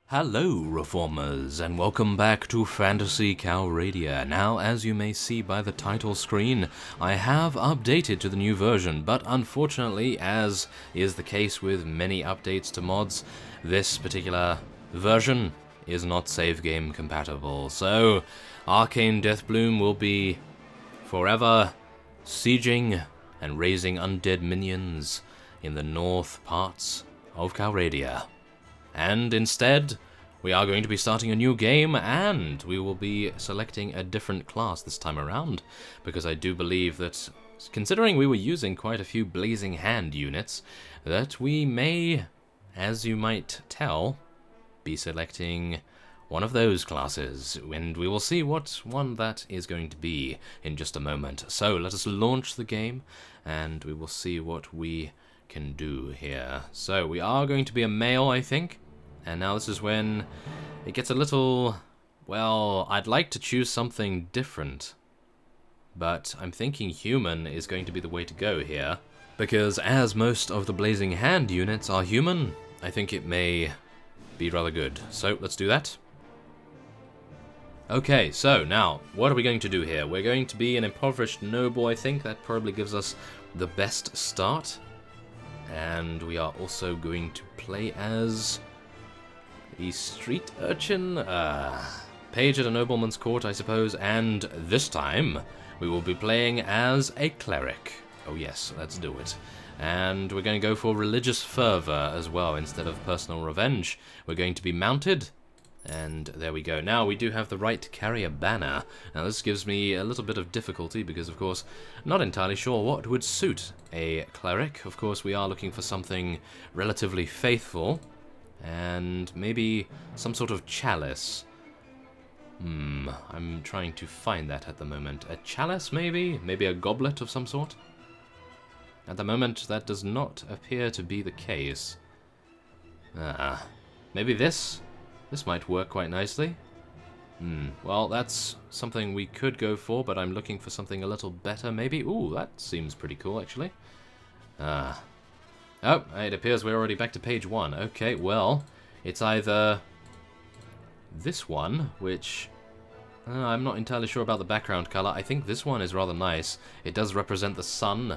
Hello, Reformers, and welcome back to Phantasy Calradia. Now, as you may see by the title screen, I have updated to the new version, but unfortunately, as is the case with many updates to mods, this particular version is not save game compatible. So, Arcane Deathbloom will be forever sieging and raising undead minions in the north parts of Calradia. And instead, we are going to be starting a new game, and we will be selecting a different class this time around, because I do believe that, considering we were using quite a few Blazing Hand units, that we may, as you might tell, be selecting one of those classes, and we will see what one that is going to be in just a moment. So let us launch the game, and we will see what we can do here. So we are going to be a male, I think. And now this is when it gets a little, well, I'd like to choose something different. But I'm thinking human is going to be the way to go here. Because as most of the Blazing Hand units are human, I think it may be rather good. So let's do that. Okay, so now, what are we going to do here? We're going to be an impoverished noble, I think. That probably gives us the best start. And we are also going to play as the street urchin, page at a nobleman's court, I suppose, and this time we will be playing as a cleric. Oh yes, let's do it. And we're going to go for religious fervor as well instead of personal revenge. We're going to be mounted, and there we go. Now, we do have the right to carry a banner. Now, this gives me a little bit of difficulty because, of course, I'm not entirely sure what would suit a cleric. Of course, we are looking for something relatively faithful, and maybe some sort of chalice. I'm trying to find that at the moment. A chalice, maybe? Maybe a goblet of some sort? At the moment, that does not appear to be the case. Maybe this? This might work quite nicely. Well, that's something we could go for, but I'm looking for something a little better, maybe. Ooh, that seems pretty cool, actually. Oh, it appears we're already back to page 1. Okay, well, it's either this one, which I'm not entirely sure about the background color. I think this one is rather nice. It does represent the sun,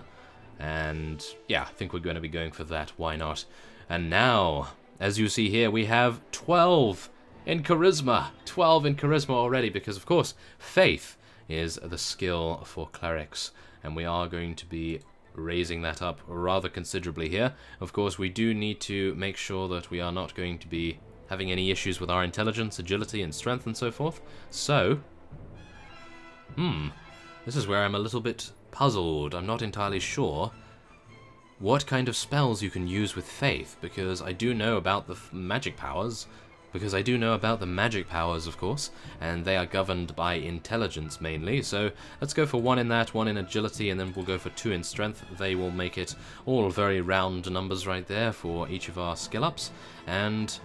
and yeah, I think we're going to be going for that. Why not? And now, as you see here, we have 12 in charisma. 12 in charisma already, because of course, faith is the skill for clerics, and we are going to be raising that up rather considerably here. Of course, we do need to make sure that we are not going to be having any issues with our intelligence, agility, and strength, and so forth. So, this is where I'm a little bit puzzled. I'm not entirely sure what kind of spells you can use with faith, because I do know about the magic powers, of course, and they are governed by intelligence mainly. So let's go for 1 in that, 1 in agility, and then we'll go for 2 in strength. They will make it all very round numbers right there for each of our skill ups. And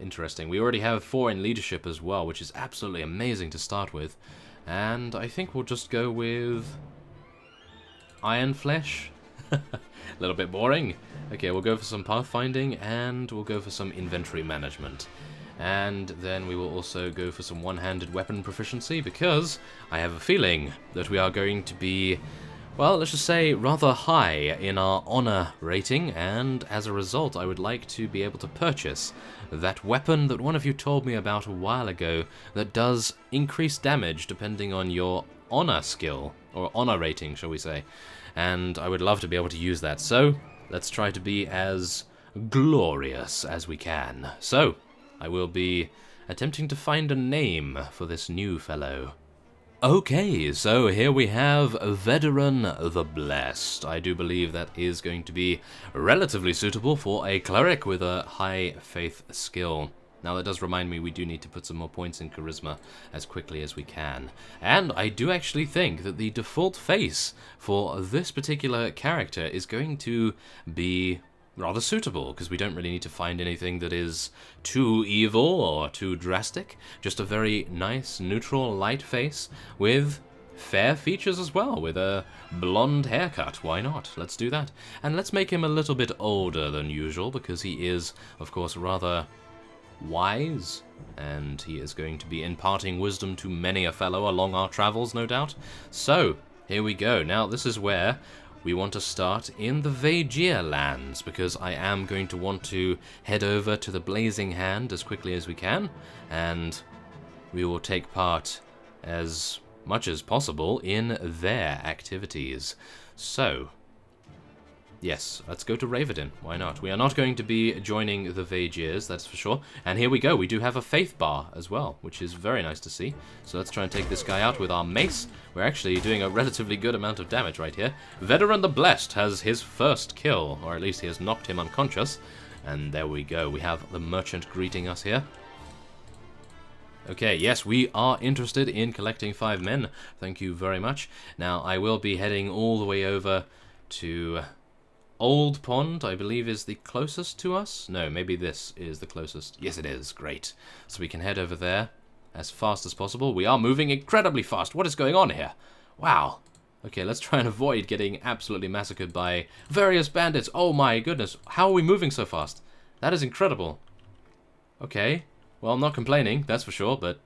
interesting. We already have 4 in leadership as well, which is absolutely amazing to start with. And I think we'll just go with Iron Flesh. A little bit boring. Okay, we'll go for some pathfinding, and we'll go for some inventory management. And then we will also go for some one-handed weapon proficiency, because I have a feeling that we are going to be, well, let's just say rather high in our honor rating, and as a result I would like to be able to purchase that weapon that one of you told me about a while ago that does increase damage depending on your honor skill, or honor rating, shall we say. And I would love to be able to use that, so let's try to be as glorious as we can. So, I will be attempting to find a name for this new fellow. Okay, so here we have Vederan The Blessed. I do believe that is going to be relatively suitable for a cleric with a high faith skill. Now, that does remind me we do need to put some more points in charisma as quickly as we can. And I do actually think that the default face for this particular character is going to be rather suitable, because we don't really need to find anything that is too evil or too drastic. Just a very nice, neutral, light face with fair features as well, with a blonde haircut. Why not? Let's do that. And let's make him a little bit older than usual, because he is, of course, rather wise, and he is going to be imparting wisdom to many a fellow along our travels, no doubt. So, here we go. Now, this is where we want to start in the Vederan lands, because I am going to want to head over to the Blazing Hand as quickly as we can, and we will take part as much as possible in their activities. So, yes, let's go to Vederan. Why not? We are not going to be joining the Vederans, that's for sure. And here we go. We do have a faith bar as well, which is very nice to see. So let's try and take this guy out with our mace. We're actually doing a relatively good amount of damage right here. Vederan the Blessed has his first kill, or at least he has knocked him unconscious. And there we go. We have the merchant greeting us here. Okay, yes, we are interested in collecting 5 men. Thank you very much. Now, I will be heading all the way over to Old Pond, I believe, is the closest to us. No, maybe this is the closest. Yes, it is. Great. So we can head over there as fast as possible. We are moving incredibly fast. What is going on here? Wow. Okay, let's try and avoid getting absolutely massacred by various bandits. Oh my goodness. How are we moving so fast? That is incredible. Okay. Well, I'm not complaining, that's for sure, but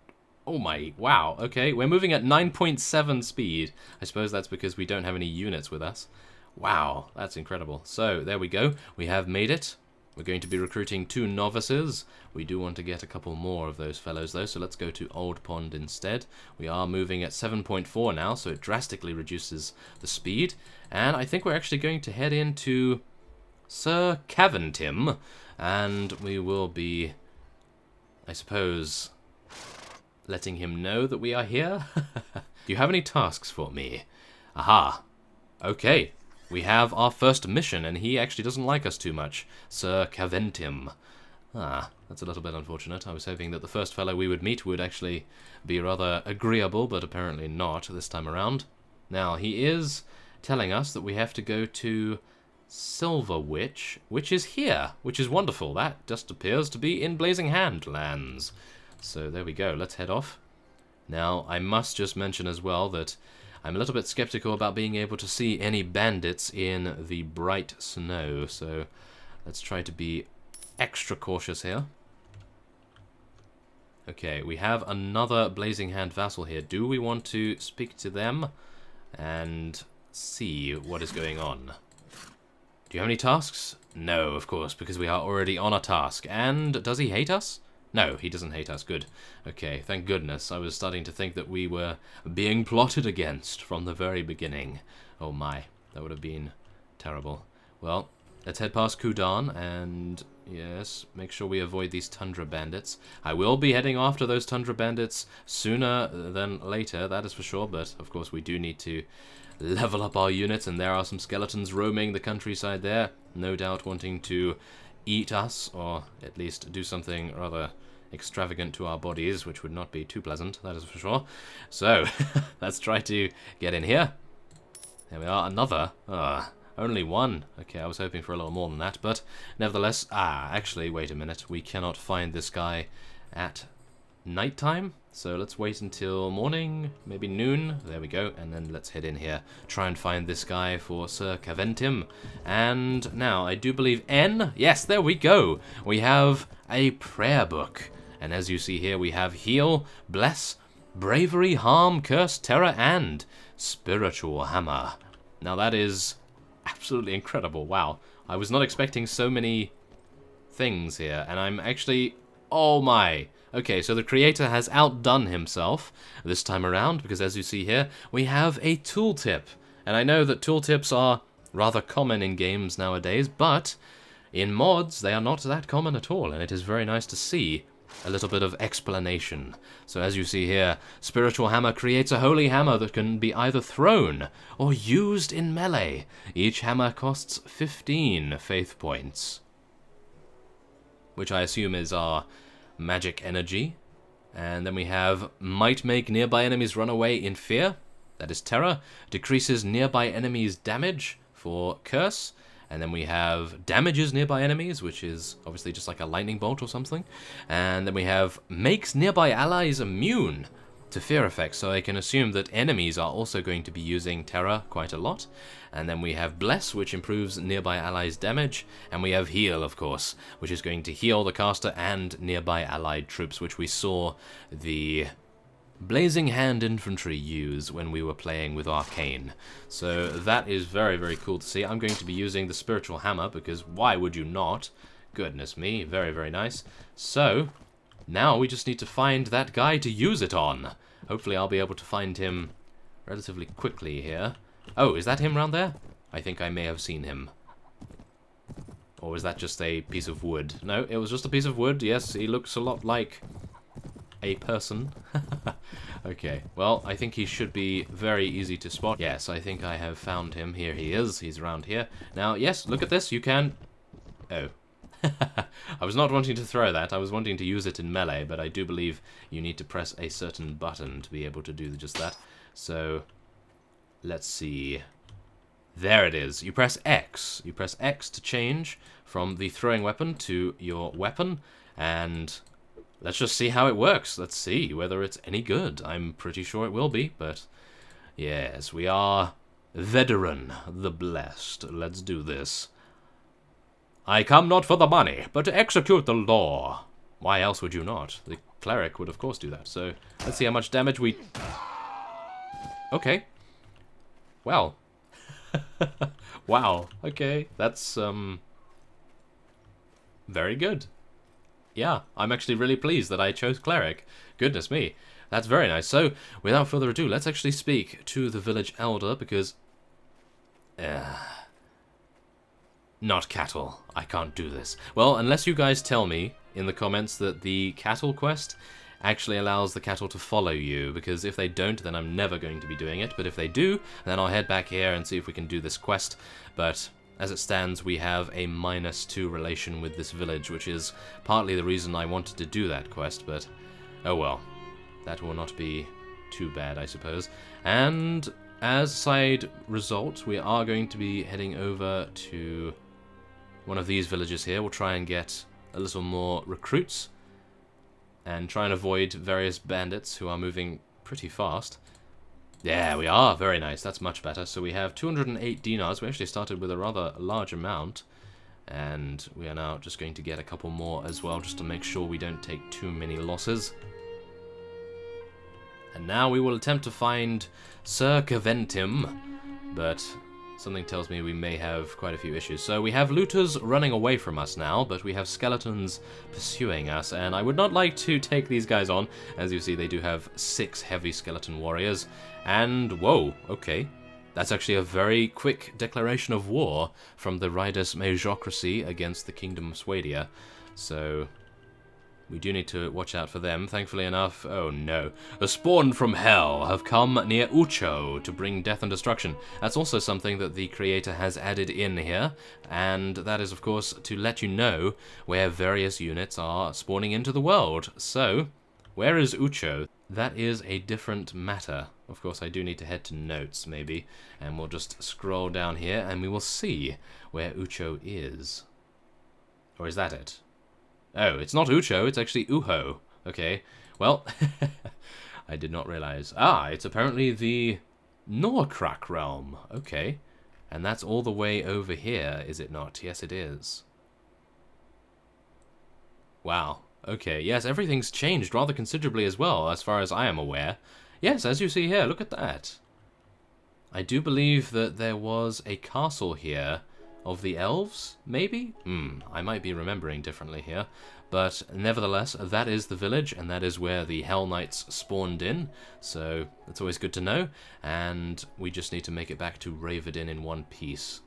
oh my, wow, okay, we're moving at 9.7 speed. I suppose that's because we don't have any units with us. Wow, that's incredible. So, there we go, we have made it. We're going to be recruiting 2 novices. We do want to get a couple more of those fellows, though, so let's go to Old Pond instead. We are moving at 7.4 now, so it drastically reduces the speed. And I think we're actually going to head into Sir Caventim, and we will be, I suppose, letting him know that we are here. Do you have any tasks for me? Aha. Okay. We have our first mission, and he actually doesn't like us too much. Sir Caventim. Ah, that's a little bit unfortunate. I was hoping that the first fellow we would meet would actually be rather agreeable, but apparently not this time around. Now, he is telling us that we have to go to Silver Witch, which is here, which is wonderful. That just appears to be in Blazing Hand lands. So there we go, let's head off. Now, I must just mention as well that I'm a little bit skeptical about being able to see any bandits in the bright snow, so let's try to be extra cautious here. Okay, we have another Blazing Hand vassal here. Do we want to speak to them and see what is going on? Do you have any tasks? No, of course, because we are already on a task. And does he hate us? No, he doesn't hate us. Good. Okay, thank goodness. I was starting to think that we were being plotted against from the very beginning. Oh my, that would have been terrible. Well, let's head past Kudan and, yes, make sure we avoid these Tundra bandits. I will be heading after those Tundra bandits sooner than later, that is for sure, but of course we do need to level up our units, and there are some skeletons roaming the countryside there, no doubt wanting to eat us, or at least do something rather extravagant to our bodies, which would not be too pleasant, that is for sure. So, let's try to get in here. There we are, another. Only one. Okay, I was hoping for a little more than that, but nevertheless, actually, wait a minute. We cannot find this guy at nighttime, so let's wait until morning, maybe noon. There we go, and then let's head in here, try and find this guy for Sir Caventim. And now, I do believe N, yes, there we go. We have a prayer book, and as you see here, we have heal, bless, bravery, harm, curse, terror, and spiritual hammer. Now that is absolutely incredible. Wow, I was not expecting so many things here, and I'm actually, oh my. Okay, so the creator has outdone himself this time around, because as you see here, we have a tooltip. And I know that tooltips are rather common in games nowadays, but in mods, they are not that common at all, and it is very nice to see a little bit of explanation. So as you see here, Spiritual Hammer creates a holy hammer that can be either thrown or used in melee. Each hammer costs 15 faith points, which I assume is our magic energy. And then we have Might make nearby enemies run away in fear. That is terror. Decreases nearby enemies' damage for curse. And then we have damages nearby enemies, which is obviously just like a lightning bolt or something. And then we have makes nearby allies immune to fear effects, so I can assume that enemies are also going to be using Terror quite a lot. And then we have Bless, which improves nearby allies' damage, and we have Heal, of course, which is going to heal the caster and nearby allied troops, which we saw the Blazing Hand Infantry use when we were playing with Arcane. So that is very, very cool to see. I'm going to be using the Spiritual Hammer, because why would you not? Goodness me, very, very nice. So now we just need to find that guy to use it on. Hopefully I'll be able to find him relatively quickly here. Oh, is that him round there? I think I may have seen him. Or was that just a piece of wood? No, it was just a piece of wood. Yes, he looks a lot like a person. Okay, well, I think he should be very easy to spot. Yes, I think I have found him. Here he is. He's around here. Now, yes, look at this. You can... Oh. I was not wanting to throw that. I was wanting to use it in melee, but I do believe you need to press a certain button to be able to do just that. So, let's see. There it is. You press X. You press X to change from the throwing weapon to your weapon, and let's just see how it works. Let's see whether it's any good. I'm pretty sure it will be, but yes, we are Vederan the Blessed. Let's do this. I come not for the money, but to execute the law. Why else would you not? The Cleric would of course do that. So, let's see how much damage we... Okay. Well. Wow. Okay. That's, very good. Yeah, I'm actually really pleased that I chose Cleric. Goodness me. That's very nice. So, without further ado, let's actually speak to the village elder, because... not cattle. I can't do this. Well, unless you guys tell me in the comments that the cattle quest actually allows the cattle to follow you, because if they don't, then I'm never going to be doing it. But if they do, then I'll head back here and see if we can do this quest. But as it stands, we have a -2 relation with this village, which is partly the reason I wanted to do that quest, but oh well. That will not be too bad, I suppose. And as a side result, we are going to be heading over to one of these villages here. We'll try and get a little more recruits and try and avoid various bandits who are moving pretty fast. There we are, very nice, that's much better. So we have 208 dinars. We actually started with a rather large amount, and we are now just going to get a couple more as well, just to make sure we don't take too many losses. And now we will attempt to find Sir Caventim, but something tells me we may have quite a few issues. So we have looters running away from us now, but we have skeletons pursuing us, and I would not like to take these guys on. As you see, they do have 6 heavy skeleton warriors, and whoa, okay. That's actually a very quick declaration of war from the Ridus Majocracy against the Kingdom of Swadia. So we do need to watch out for them. Thankfully enough, oh no. The spawn from hell have come near Ucho to bring death and destruction. That's also something that the creator has added in here, and that is of course to let you know where various units are spawning into the world. So, where is Ucho? That is a different matter. Of course, I do need to head to notes, maybe, and we'll just scroll down here and we will see where Ucho is. Or is that it? Oh, it's not Ucho, it's actually Uho. Okay, well, I did not realize. Ah, it's apparently the Norkrak realm. Okay, and that's all the way over here, is it not? Yes, it is. Wow. Okay, yes, everything's changed rather considerably as well, as far as I am aware. Yes, as you see here, look at that. I do believe that there was a castle here of the elves, maybe? I might be remembering differently here. But nevertheless, that is the village, and that is where the Hell Knights spawned in. So, that's always good to know. And we just need to make it back to Ravedin in one piece.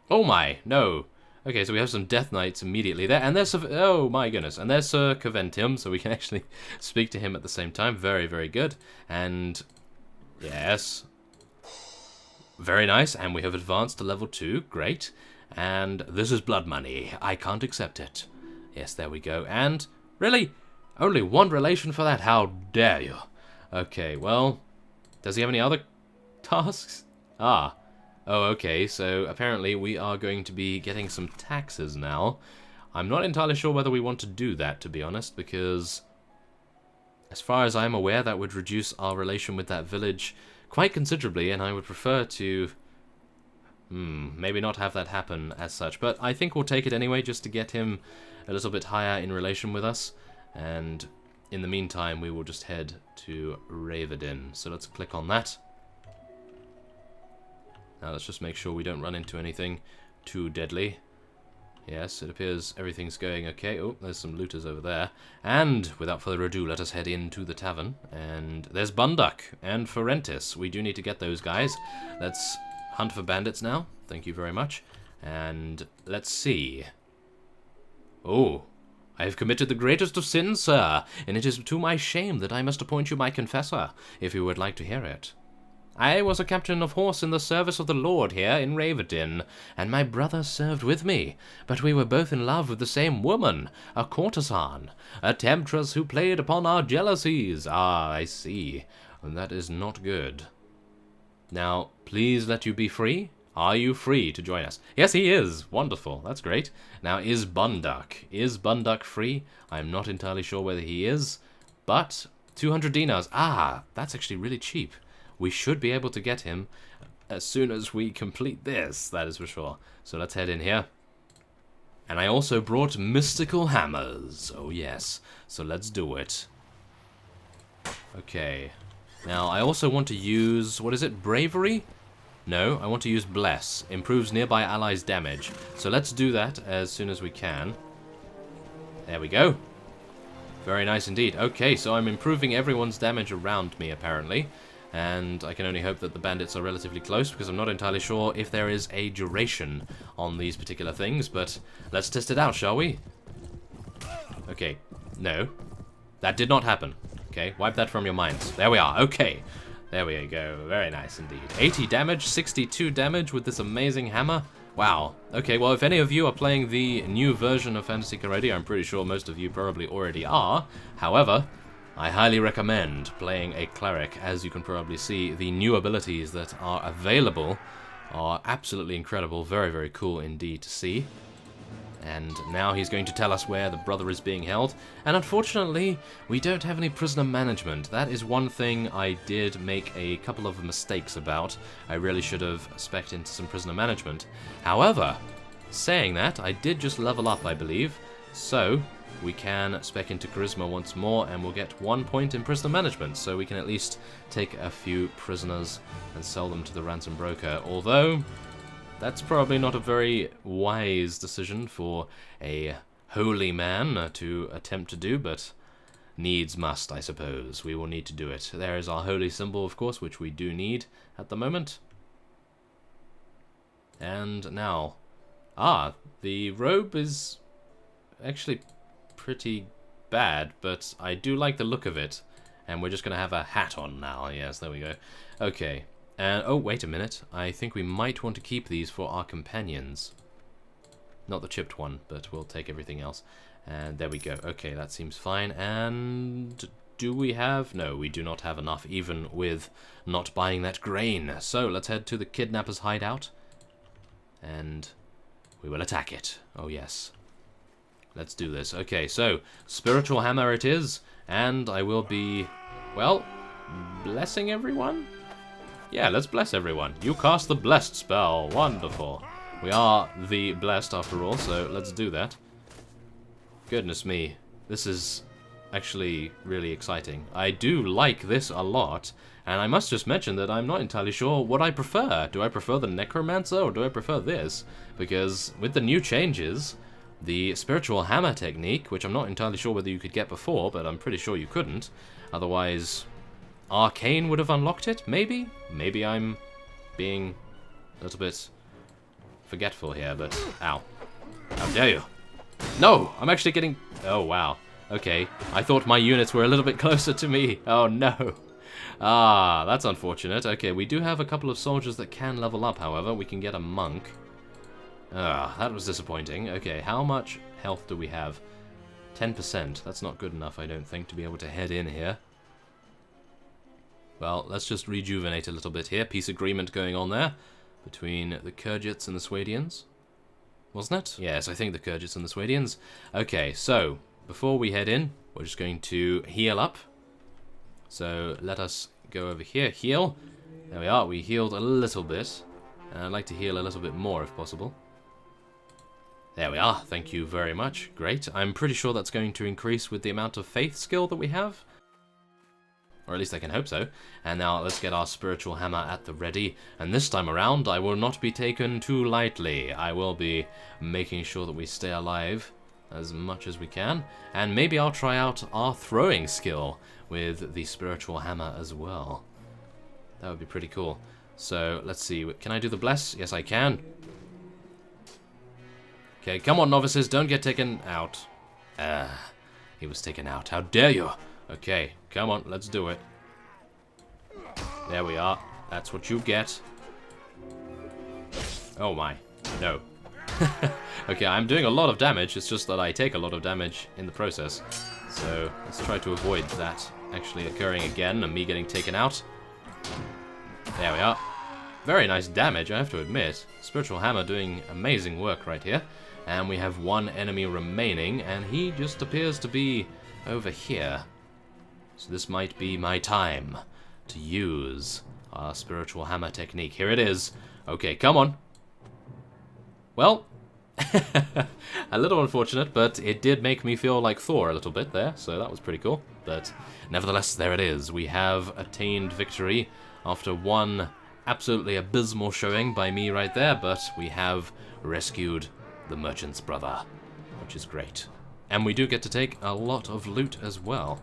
Oh my, no! Okay, so we have some Death Knights immediately there, and there's... Oh my goodness, and there's Sir Caventim, so we can actually speak to him at the same time. Very, very good. And... yes... very nice, and we have advanced to level 2, great. And this is blood money, I can't accept it. Yes, there we go, and... really? Only one relation for that, how dare you? Okay, well... does he have any other tasks? Ah. Oh, okay, so apparently we are going to be getting some taxes now. I'm not entirely sure whether we want to do that, to be honest, because... As far as I'm aware, that would reduce our relation with that village quite considerably, and I would prefer to... maybe not have that happen as such, but I think we'll take it anyway, just to get him a little bit higher in relation with us, and in the meantime, we will just head to Vederan. So let's click on that. Now let's just make sure we don't run into anything too deadly. Yes, it appears everything's going okay. Oh, there's some looters over there. And without further ado, let us head into the tavern. And there's Bunduck and Ferentis. We do need to get those guys. Let's hunt for bandits now. Thank you very much. And let's see. Oh, I have committed the greatest of sins, sir, and it is to my shame that I must appoint you my confessor, if you would like to hear it. I was a captain of horse in the service of the Lord here in Vederan, and my brother served with me, but we were both in love with the same woman, a courtesan, a temptress who played upon our jealousies. Ah, I see. That is not good. Now, please let you be free. Are you free to join us? Yes, he is. Wonderful. That's great. Now, is Bunduck? Is Bunduck free? I'm not entirely sure whether he is, but 200 dinars. Ah, that's actually really cheap. We should be able to get him as soon as we complete this, that is for sure. So let's head in here. And I also brought mystical hammers. Oh yes, so let's do it. Okay. Now I also want to use, what is it, bravery? No, I want to use bless. Improves nearby allies' damage. So let's do that as soon as we can. There we go. Very nice indeed. Okay, so I'm improving everyone's damage around me apparently. And I can only hope that the bandits are relatively close, because I'm not entirely sure if there is a duration on these particular things, but let's test it out, shall we? Okay, no. That did not happen. Okay, wipe that from your minds. There we are, okay. There we go, very nice indeed. 80 damage, 62 damage with this amazing hammer. Wow. Okay, well, if any of you are playing the new version of Phantasy Calradia, I'm pretty sure most of you probably already are. However, I highly recommend playing a Cleric. As you can probably see, the new abilities that are available are absolutely incredible. Very, very cool indeed to see. And now he's going to tell us where the brother is being held. And unfortunately, we don't have any prisoner management. That is one thing I did make a couple of mistakes about. I really should have spec'd into some prisoner management. However, saying that, I did just level up, I believe. So we can spec into charisma once more, and we'll get 1 point in prisoner management, so we can at least take a few prisoners and sell them to the ransom broker. Although, that's probably not a very wise decision for a holy man to attempt to do, but needs must, I suppose. We will need to do it. There is our holy symbol, of course, which we do need at the moment. And now, the robe is actually pretty bad, but I do like the look of it. And we're just going to have a hat on now. Yes, there we go. Okay. And, oh, wait a minute. I think we might want to keep these for our companions. Not the chipped one, but we'll take everything else. And there we go. Okay, that seems fine. And do we have... No, we do not have enough, even with not buying that grain. So let's head to the kidnapper's hideout. And we will attack it. Oh, yes. Let's do this. Okay, so spiritual hammer it is, and I will be, well, blessing everyone? Yeah, let's bless everyone. You cast the blessed spell. Wonderful. We are the blessed after all, so let's do that. Goodness me. This is actually really exciting. I do like this a lot, and I must just mention that I'm not entirely sure what I prefer. Do I prefer the necromancer, or do I prefer this? Because with the new changes, the spiritual hammer technique, which I'm not entirely sure whether you could get before, but I'm pretty sure you couldn't. Otherwise, Arcane would have unlocked it, maybe? Maybe I'm being a little bit forgetful here, but... Ow. How dare you? No! I'm actually getting... Oh, wow. Okay. I thought my units were a little bit closer to me. Oh, no. Ah, that's unfortunate. Okay, we do have a couple of soldiers that can level up, however. We can get a monk. Ah, that was disappointing. Okay, how much health do we have? 10%. That's not good enough, I don't think, to be able to head in here. Well, let's just rejuvenate a little bit here. Peace agreement going on there between the Khergits and the Swadians. Wasn't it? Yes, I think the Khergits and the Swadians. Okay, so before we head in, we're just going to heal up. So let us go over here, heal. There we are, we healed a little bit. And I'd like to heal a little bit more if possible. There we are, thank you very much, great. I'm pretty sure that's going to increase with the amount of faith skill that we have. Or at least I can hope so. And now let's get our spiritual hammer at the ready. And this time around, I will not be taken too lightly. I will be making sure that we stay alive as much as we can. And maybe I'll try out our throwing skill with the spiritual hammer as well. That would be pretty cool. So let's see, can I do the bless? Yes, I can. Okay, come on, novices, don't get taken out. He was taken out. How dare you? Okay, come on, let's do it. There we are. That's what you get. Oh my, no. Okay, I'm doing a lot of damage, it's just that I take a lot of damage in the process. So, let's try to avoid that actually occurring again and me getting taken out. There we are. Very nice damage, I have to admit. Spiritual Hammer doing amazing work right here. And we have one enemy remaining, and he just appears to be over here. So this might be my time to use our Spiritual Hammer technique. Here it is. Okay, come on. Well, a little unfortunate, but it did make me feel like Thor a little bit there, so that was pretty cool. But nevertheless, there it is. We have attained victory after one absolutely abysmal showing by me right there, but we have rescued the merchant's brother, which is great. And we do get to take a lot of loot as well.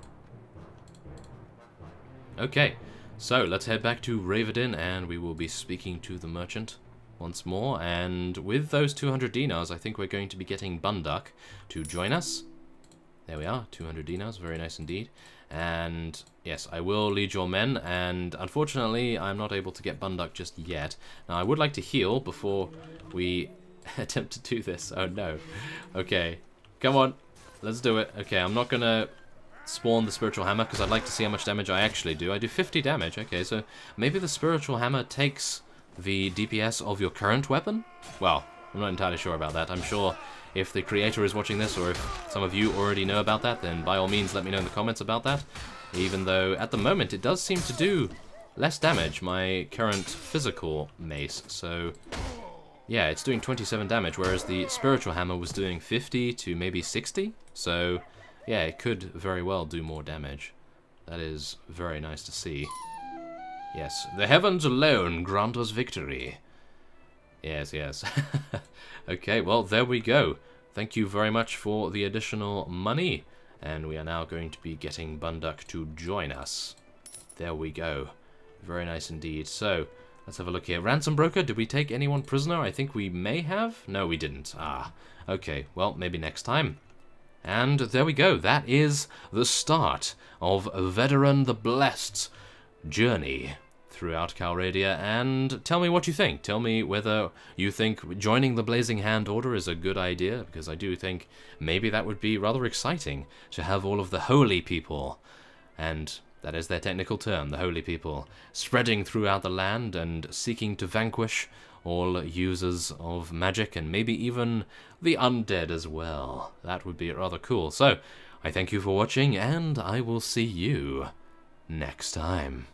Okay, so let's head back to Vederan and we will be speaking to the merchant once more. And with those 200 dinars, I think we're going to be getting Bunduk to join us. There we are, 200 dinars, very nice indeed. And yes, I will lead your men, and unfortunately I'm not able to get Bunduk just yet. Now I would like to heal before we attempt to do this. Oh no. Okay, come on, let's do it. Okay, I'm not gonna spawn the Spiritual Hammer because I'd like to see how much damage I actually do. I do 50 damage, okay, so maybe the Spiritual Hammer takes the DPS of your current weapon? Well, I'm not entirely sure about that. I'm sure if the creator is watching this, or if some of you already know about that, then by all means let me know in the comments about that. Even though, at the moment, it does seem to do less damage, my current physical mace. So, yeah, it's doing 27 damage, whereas the Spiritual Hammer was doing 50 to maybe 60. So, yeah, it could very well do more damage. That is very nice to see. Yes, the heavens alone grant us victory. Yes, yes. Okay, well, there we go. Thank you very much for the additional money. And we are now going to be getting Bunduk to join us. There we go. Very nice indeed. So, let's have a look here. Ransom broker, did we take anyone prisoner? I think we may have. No, we didn't. Ah, okay. Well, maybe next time. And there we go. That is the start of Vederan the Blessed's journey throughout Calradia, and tell me what you think. Tell me whether you think joining the Blazing Hand Order is a good idea, because I do think maybe that would be rather exciting to have all of the holy people, and that is their technical term, the holy people, spreading throughout the land and seeking to vanquish all users of magic, and maybe even the undead as well. That would be rather cool. So, I thank you for watching, and I will see you next time.